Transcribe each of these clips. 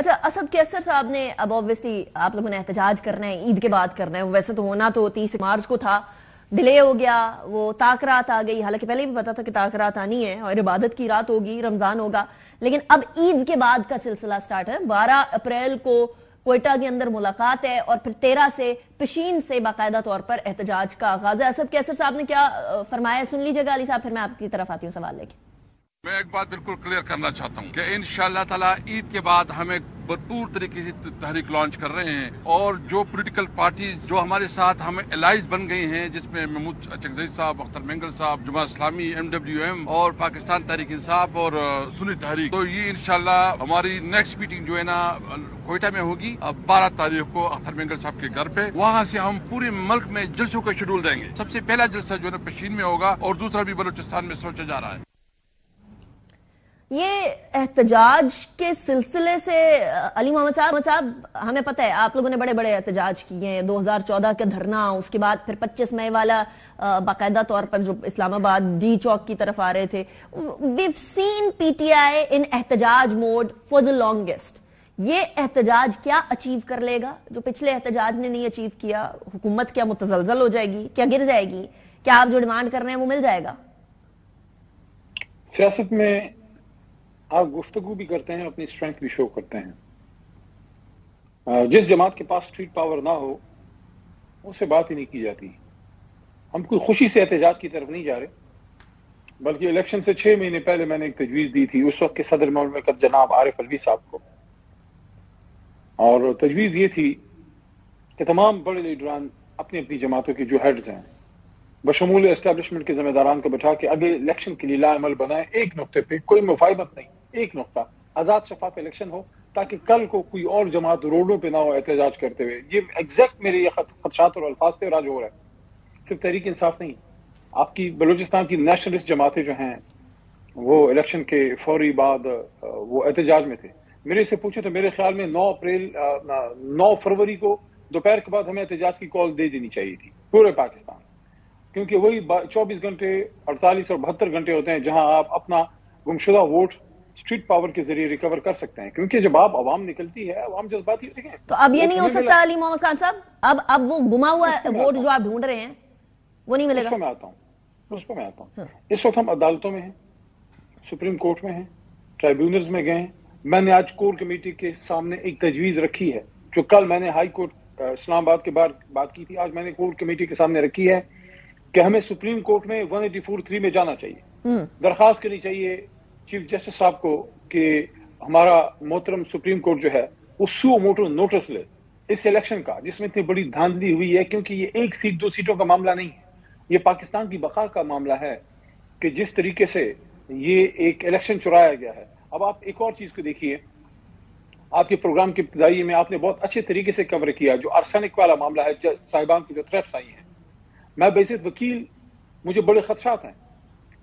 اچھا اسد کیسر صاحب نے اب آبویسلی آپ لوگوں نے احتجاج کرنا ہے، عید کے بعد کرنا ہے، ویسے تو ہونا تو 30 مارچ کو تھا، ڈیلے ہو گیا، وہ تاخیرات آ گئی، حالانکہ پہلے بھی پتا تھا کہ تاخیرات آنی ہے اور عبادت کی رات ہوگی، رمضان ہوگا، لیکن اب عید کے بعد کا سلسلہ سٹارٹ ہے۔ 12 اپریل کو کوئٹہ کے اندر ملاقات ہے اور پھر 13 سے پشین سے باقاعدہ طور پر احتجاج کا آغاز ہے۔ اسد کیسر صاحب نے کیا فرمایا سن لیجیے گا علی صاحب، پھر میں آپ کی طرف آتی ہوں سوال لے کے۔ میں ایک بات بالکل کلیئر کرنا چاہتا ہوں کہ انشاءاللہ تعالی عید کے بعد ہم ایک بھرپور طریقے سے تحریک لانچ کر رہے ہیں، اور جو پولیٹیکل پارٹیز جو ہمارے ساتھ ہمیں الائز بن گئی ہیں، جس میں محمود چکزئی صاحب، اختر مینگل صاحب، جماعت اسلامی، MWM اور پاکستان تحریک انصاف اور سنی تحریک، تو یہ انشاءاللہ ہماری نیکسٹ میٹنگ جو ہے نا کوئٹہ میں ہوگی 12 تاریخ کو اختر مینگل صاحب کے گھر پہ۔ وہاں سے ہم پورے ملک میں جلسوں کا شیڈول دیں گے۔ سب سے پہلا جلسہ جو ہے نا پشین میں ہوگا، اور دوسرا بھی بلوچستان میں سوچا جا رہا ہے۔ یہ احتجاج کے سلسلے سے علی محمد صاحب ہمیں پتہ ہے آپ لوگوں نے بڑے بڑے احتجاج کیے ہیں، 2014 کا دھرنا، اس کے بعد پھر 25 مئی والا باقاعدہ طور پر جو اسلام آباد ڈی چوک کی طرف آ رہے تھے۔ we've seen PTI in احتجاج موڈ for the longest۔ یہ احتجاج کیا اچیو کر لے گا جو پچھلے احتجاج نے نہیں اچیو کیا؟ حکومت کیا متزلزل ہو جائے گی؟ کیا گر جائے گی؟ کیا آپ جو ڈیمانڈ کر رہے ہیں وہ مل جائے گا؟ سیاست میں آپ گفتگو بھی کرتے ہیں، اپنی اسٹرینتھ بھی شو کرتے ہیں۔ جس جماعت کے پاس اسٹریٹ پاور نہ ہو اس سے بات ہی نہیں کی جاتی۔ ہم کوئی خوشی سے احتجاج کی طرف نہیں جا رہے، بلکہ الیکشن سے 6 مہینے پہلے میں نے ایک تجویز دی تھی اس وقت کے صدر مملکت جناب عارف الوی صاحب کو، اور تجویز یہ تھی کہ تمام بڑے لیڈران اپنی اپنی جماعتوں کے جو ہیڈز ہیں بشمول اسٹیبلشمنٹ کے ذمہ داران کو بٹھا کے اگلے الیکشن کے لیے لاعمل بنائیں۔ ایک نقطے پہ کوئی مفاہمت نہیں، ایک نقطہ، آزاد شفاف الیکشن ہو تاکہ کل کو کوئی اور جماعت روڈوں پہ نہ ہو احتجاج کرتے ہوئے۔ یہ ایگزیکٹ میرے یہ خدشات اور الفاظ تھے، اور آج ہو رہا ہے۔ صرف تحریک انصاف نہیں، آپ کی بلوچستان کی نیشنلسٹ جماعتیں جو ہیں وہ الیکشن کے فوری بعد وہ احتجاج میں تھے۔ میرے سے پوچھیں تو میرے خیال میں 9 فروری کو دوپہر کے بعد ہمیں احتجاج کی کال دے دینی چاہیے تھی پورے پاکستان، کیونکہ وہی 24 گھنٹے 48 اور 72 گھنٹے ہوتے ہیں جہاں آپ اپنا گمشدہ ووٹ اسٹریٹ پاور کے ذریعے ریکور کر سکتے ہیں، کیونکہ جب آپ عوام نکلتی ہے عوام جذباتی ہوتی ہے۔ تو اب یہ نہیں ہو سکتا علی محمد خان صاحب، اب وہ گما ہوا ووٹ جو آپ ڈھونڈ رہے ہیں وہ نہیں ملے گا؟ اس کو میں آتا ہوں۔ اس وقت ہم عدالتوں میں ہیں، سپریم کورٹ میں ہیں، ٹرائیبیونلز میں گئے ہیں۔ میں نے آج کور کمیٹی کے سامنے ایک تجویز رکھی ہے جو کل میں نے ہائی کورٹ اسلام آباد کے بعد بات کی تھی، آج میں نے کور کمیٹی کے سامنے رکھی ہے کہ ہمیں سپریم کورٹ میں 184(3) میں جانا چاہیے، درخواست کرنی چاہیے چیف جسٹس صاحب کو کہ ہمارا محترم سپریم کورٹ جو ہے وہ سو موٹو نوٹس لے اس الیکشن کا، جس میں اتنی بڑی دھاندلی ہوئی ہے، کیونکہ یہ 1 سیٹ 2 سیٹوں کا معاملہ نہیں ہے، یہ پاکستان کی بقا کا معاملہ ہے کہ جس طریقے سے یہ ایک الیکشن چرایا گیا ہے۔ اب آپ ایک اور چیز کو دیکھیے، آپ کے پروگرام کے ابتدائی میں آپ نے بہت اچھے طریقے سے کور کیا جو ارسینک والا معاملہ ہے، صاحبان کی جو تھریٹس آئی ہیں۔ میں بعزت وکیل، مجھے بڑے خدشات ہیں۔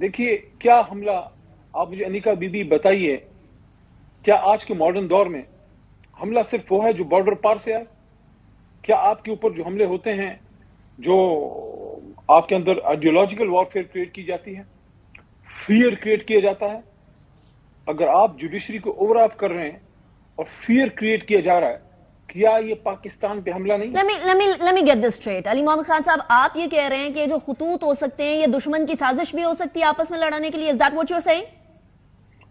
دیکھیے کیا حملہ، آپ مجھے انیکا بی بی بتائیے، کیا آج کے ماڈرن دور میں حملہ صرف وہ ہے جو بارڈر پار سے آئے؟ کیا آپ کے اوپر جو حملے ہوتے ہیں، جو آپ کے اندر آئیڈیولوجیکل وارفیئر کریٹ کی جاتی ہے، فیئر کریٹ کیا جاتا ہے، اگر آپ جوڈیشری کو اوور آف کر رہے ہیں اور فیئر کریٹ کیا جا رہا ہے، کیا یہ پاکستان پہ حملہ نہیں؟ Let me get this straight۔ علی محمد خان صاحب آپ یہ کہہ رہے ہیں کہ یہ جو خطوط ہو سکتے ہیں یہ دشمن کی سازش بھی ہو سکتی ہے آپس میں لڑانے کے لیے؟ Is that what you're saying؟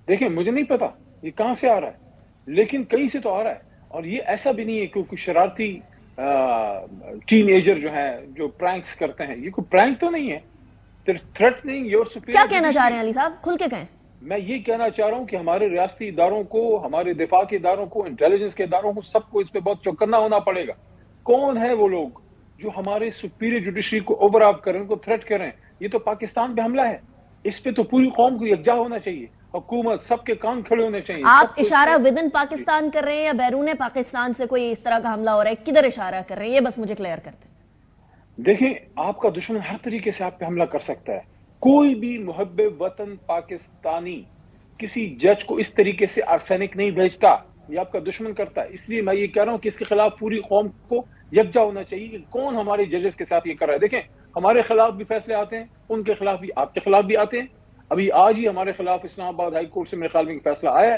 دیکھیں مجھے نہیں پتا یہ کہاں سے آ رہا ہے، لیکن کہیں سے تو آ رہا ہے، اور یہ ایسا بھی نہیں ہے کہ کوئی شرارتی ٹین ایجر جو ہیں جو پرینکس کرتے ہیں، یہ کوئی پرینک تو نہیں ہے۔ threatening your superior۔ کیا کہنا چاہ رہے ہیں علی صاحب؟ کھل کے کہیں۔ میں یہ کہنا چاہ رہا ہوں کہ ہمارے ریاستی اداروں کو، ہمارے دفاع کے اداروں کو، انٹیلیجنس کے اداروں کو، سب کو اس پہ بہت چوکنا ہونا پڑے گا۔ کون ہے وہ لوگ جو ہمارے سپیریئر جوڈیشری کو اوور آف کریں، ان کو تھریٹ کریں؟ یہ تو پاکستان پہ حملہ ہے، اس پہ تو پوری قوم کو یکجا ہونا چاہیے، حکومت سب کے کان کھڑے ہونے چاہیے۔ آپ اشارہ ودن پاکستان کر رہے ہیں یا بیرون پاکستان سے کوئی اس طرح کا حملہ ہو رہا ہے؟ کدھر اشارہ کر رہے ہیں یہ بس مجھے کلیئر کرتے ہیں۔ دیکھیں آپ کا دشمن ہر طریقے سے آپ پہ حملہ کر سکتا ہے۔ کوئی بھی محب وطن پاکستانی کسی جج کو اس طریقے سے آرسینک نہیں بھیجتا، یہ آپ کا دشمن کرتا ہے۔ اس لیے میں یہ کہہ رہا ہوں کہ اس کے خلاف پوری قوم کو یکجا ہونا چاہیے کہ کون ہمارے ججز کے ساتھ یہ کر رہا ہے۔ دیکھیں ہمارے خلاف بھی فیصلے آتے ہیں، ان کے خلاف بھی، آپ کے خلاف بھی آتے ہیں۔ ابھی آج ہی ہمارے خلاف اسلام آباد ہائی کورٹ سے میرے خیال میں فیصلہ آیا ہے